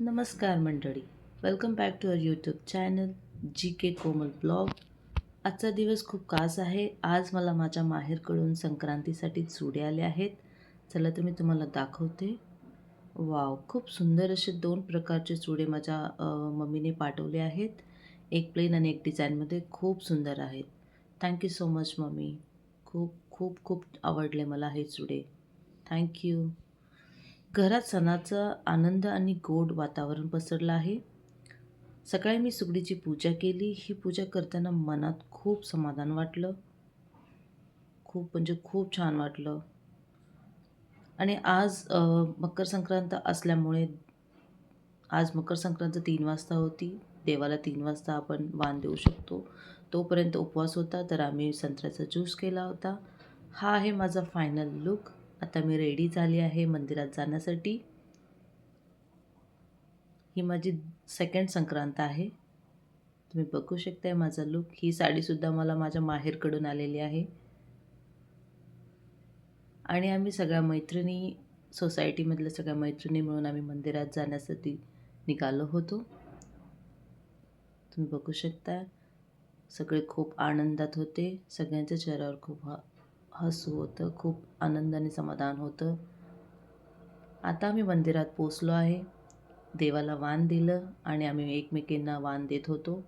नमस्कार मंडळी. Welcome back to our YouTube channel G K Komal blog. आजचा दिवस खूप खास आहे. आज मला माझ्या माहेरकडून संक्रांतीसाठी चुडे आले आहेत. चला तर मी तुम्हाला दाखवते. वाव, खूप सुंदर असे दोन प्रकारचे चुडे माझ्या मम्मीने पाठवले आहेत. एक प्लेन आणि एक डिझाईनमध्ये. खूप सुंदर आहेत. Thank you so much mummy. खूप खूप खूप आवडले मला हे चुडे. थँक्यू. घरात सणाचा आनंद आणि गोड वातावरण पसरलं आहे. सकाळी मी सुगडीची पूजा केली. ही पूजा करताना मनात खूप समाधान वाटलं. खूप म्हणजे खूप छान वाटलं. आणि आज मकर संक्रांत असल्यामुळे आज मकर संक्रांत 3 वाजता होती. देवाला 3 वाजता आपण वाण देऊ शकतो. तोपर्यंत उपवास होता, तर आम्ही संत्र्याचा ज्यूस केला होता. हा आहे माझा फायनल लूक. आता मी रेडी झाली आहे मंदिरात जाण्यासाठी. ही माझी सेकंड संक्रांत आहे. तुम्ही बघू शकताय माझा लूक. ही साडीसुद्धा मला माझ्या माहेरकडून आलेली आहे. आणि आम्ही सगळ्या मैत्रिणी, सोसायटीमधल्या सगळ्या मैत्रिणी मिळून आम्ही मंदिरात जाण्यासाठी निघालो होतो. तुम्ही बघू शकता. सगळे खूप आनंदात होते. सगळ्यांच्या चेहऱ्यावर खूप हसू होतं. खूप आनंद आणि समाधान होतं. आता आम्ही मंदिरात पोचलो आहे. देवाला वाण दिलं आणि आम्ही एकमेकींना वाण देत होतो.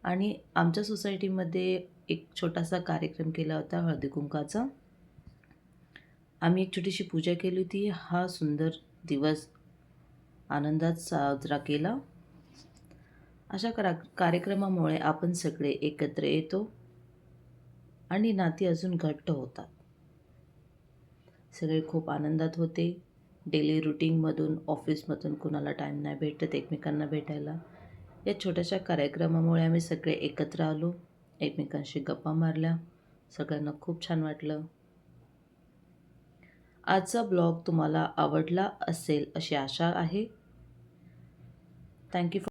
आणि आमच्या सोसायटीमध्ये एक छोटासा कार्यक्रम केला होता हळदी-कुंकवाचा. आम्ही एक छोटीशी पूजा केली होती. हा सुंदर दिवस आनंदात साजरा केला. अशा कार्यक्रमामुळे आपण सगळे एकत्र येतो आणि नाती अजून घट्ट होतात. सगळे खूप आनंदात होते. डेली रुटीनमधून, ऑफिसमधून कुणाला टाईम नाही भेटत एकमेकांना भेटायला. या छोट्याशा कार्यक्रमामुळे आम्ही सगळे एकत्र आलो. एकमेकांशी गप्पा मारल्या. सगळ्यांना खूप छान वाटलं. आजचा ब्लॉग तुम्हाला आवडला असेल अशी आशा आहे. Thank you